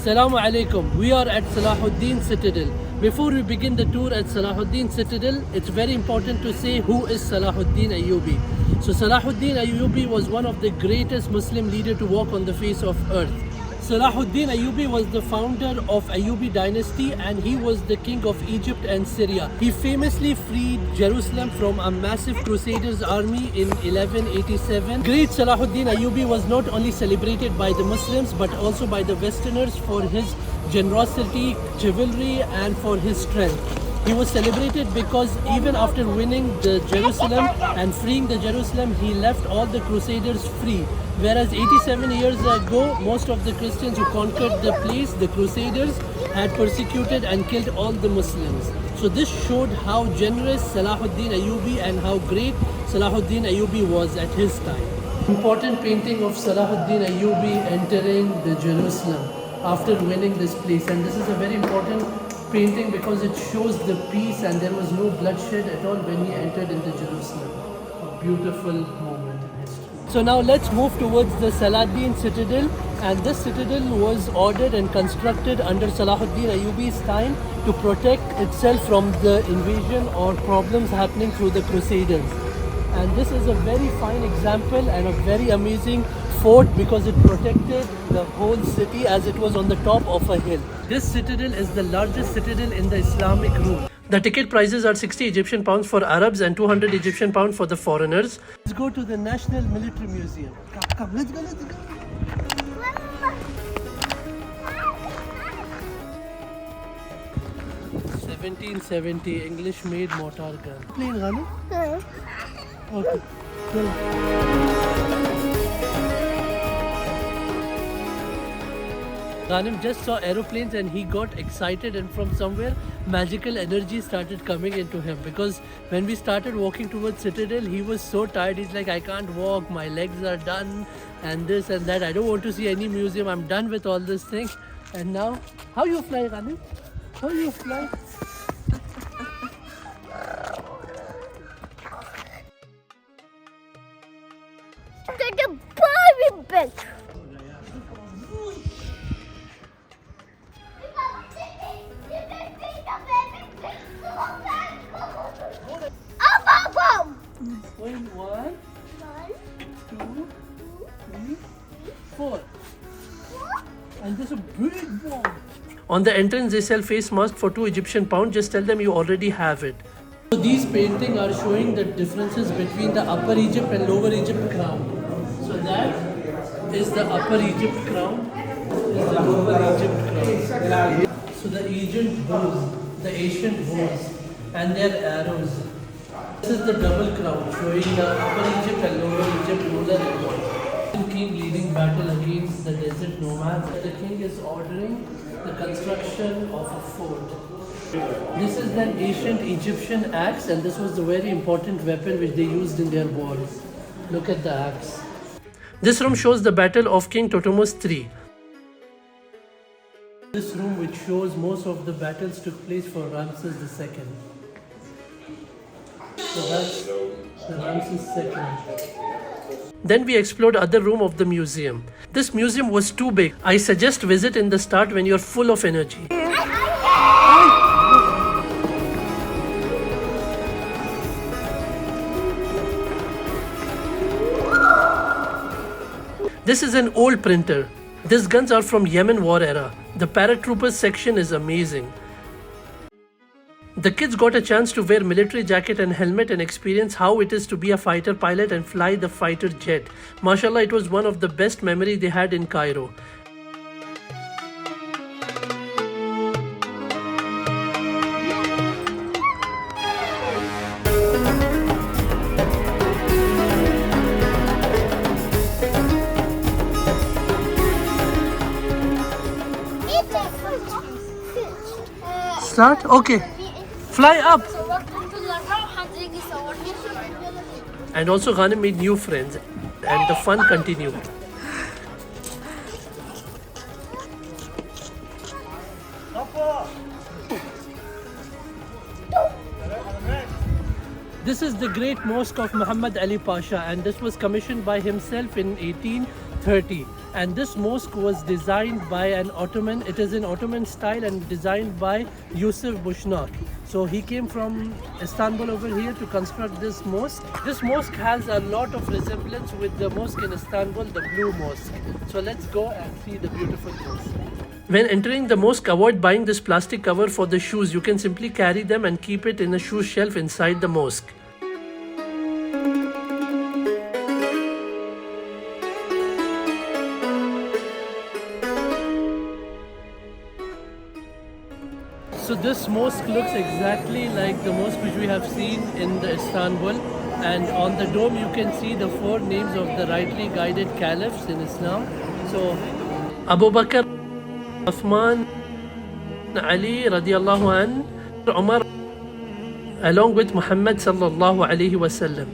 Assalamu alaikum. We are at Salahuddin Citadel. Before we begin the tour at Salahuddin Citadel, it's very important to say who is Salahuddin Ayyubi. So Salahuddin Ayyubi was one of the greatest Muslim leaders to walk on the face of earth. Salahuddin Ayyubi was the founder of Ayyubi dynasty and he was the king of Egypt and Syria. He famously freed Jerusalem from a massive crusaders army in 1187. Great Salahuddin Ayyubi was not only celebrated by the Muslims but also by the Westerners for his generosity, chivalry and for his strength. He was celebrated because even after winning the Jerusalem and freeing the Jerusalem, he left all the crusaders free. Whereas 87 years ago, most of the Christians who conquered the place, the crusaders, had persecuted and killed all the Muslims. So this showed how generous Salahuddin Ayyubi and how great Salahuddin Ayyubi was at his time. Important painting of Salahuddin Ayyubi entering the Jerusalem after winning this place, and this is a very important painting because it shows the peace and there was no bloodshed at all when he entered into Jerusalem. A beautiful moment in history. So now let's move towards the Saladin Citadel, and this citadel was ordered and constructed under Salahuddin Ayyubi's time to protect itself from the invasion or problems happening through the Crusaders. And this is a very fine example and a very amazing fort because it protected the whole city as it was on the top of a hill. This citadel is the largest citadel in the Islamic rule. The ticket prices are 60 Egyptian pounds for Arabs and 200 Egyptian pounds for the foreigners. Let's go to the National Military Museum. Come, let's go. 1770 English-made mortar gun. Plane Ghanem? No. Okay. Cool. Ghanem just saw aeroplanes and he got excited, and from somewhere magical energy started coming into him, because when we started walking towards Citadel he was so tired. He's like, I can't walk, my legs are done and this and that, I don't want to see any museum, I'm done with all this thing. And now, how you fly, Ghanem? How you fly? Get a Barbie bag. One, two, three, four. And there's a big one. On the entrance they sell face mask for 2 Egyptian pounds. Just tell them you already have it. So these paintings are showing the differences between the Upper Egypt and Lower Egypt crown. So that is the Upper Egypt crown. This is the Lower Egypt crown. So the ancient bows, the ancient bows and their arrows. This is the double crown showing the Upper Egypt and Lower Egypt ruler and one. The king leading battle against the desert nomads. The king is ordering the construction of a fort. This is an ancient Egyptian axe, and this was the very important weapon which they used in their wars. Look at the axe. This room shows the battle of King Thutmose III. This room which shows most of the battles took place for Ramses II. So that's the Ramses II. Then we explored other room of the museum. This museum was too big. I suggest visit in the start when you're full of energy. This is an old printer. These guns are from Yemen war era. The paratroopers section is amazing. The kids got a chance to wear military jacket and helmet and experience how it is to be a fighter pilot and fly the fighter jet. Mashallah, it was one of the best memories they had in Cairo. Start? Okay. Fly up. And also Ghanem made new friends and the fun continued. This is the great mosque of Muhammad Ali Pasha, and this was commissioned by himself in 1830. And this mosque was designed by an Ottoman. It is in Ottoman style and designed by Yusuf Bushnak. So he came from Istanbul over here to construct this mosque. This mosque has a lot of resemblance with the mosque in Istanbul, the Blue Mosque. So let's go and see the beautiful mosque. When entering the mosque, avoid buying this plastic cover for the shoes. You can simply carry them and keep it in a shoe shelf inside the mosque. So this mosque looks exactly like the mosque which we have seen in the Istanbul, and on the dome you can see the 4 names of the rightly guided caliphs in Islam. So Abu Bakr, Uthman, Ali radiallahu an, Umar, along with Muhammad sallallahu alaihi wasallam.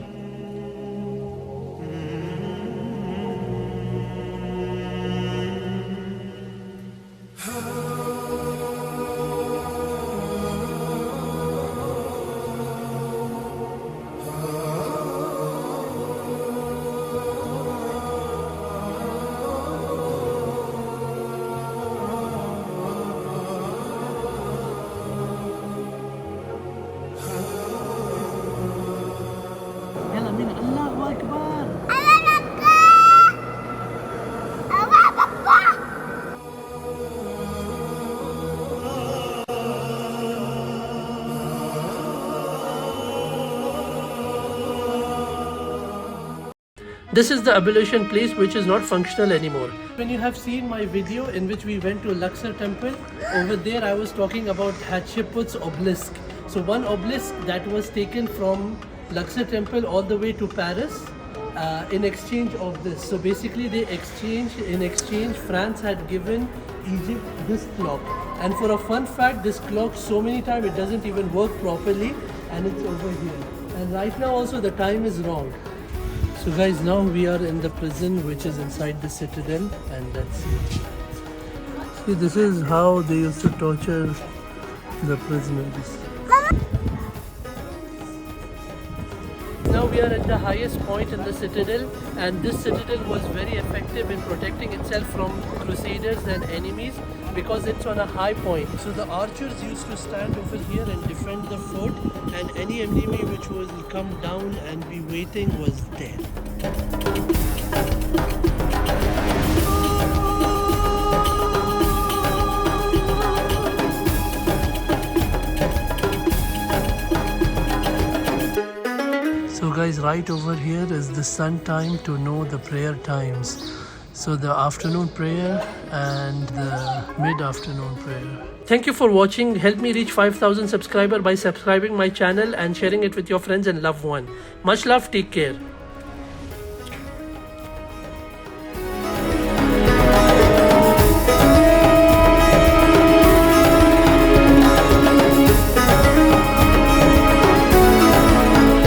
This is the ablution place which is not functional anymore. When you have seen my video in which we went to Luxor temple, over there I was talking about Hatshepsut's obelisk. So one obelisk that was taken from Luxor temple all the way to Paris in exchange of this. So basically in exchange France had given Egypt this clock. And for a fun fact, this clock so many times it doesn't even work properly, and it's over here. And right now also the time is wrong. So guys, now we are in the prison which is inside the citadel, and let's see. See, this is how they used to torture the prisoners. Now we are at the highest point in the citadel, and this citadel was very effective in protecting itself from crusaders and enemies because it's on a high point. So the archers used to stand over here and defend the fort, and any enemy which will come down and be waiting was dead. So guys, right over here is the sun time to know the prayer times. So the afternoon prayer and the mid-afternoon prayer. Thank you for watching. Help me reach 5,000 subscribers by subscribing my channel and sharing it with your friends and loved one. Much love. Take care.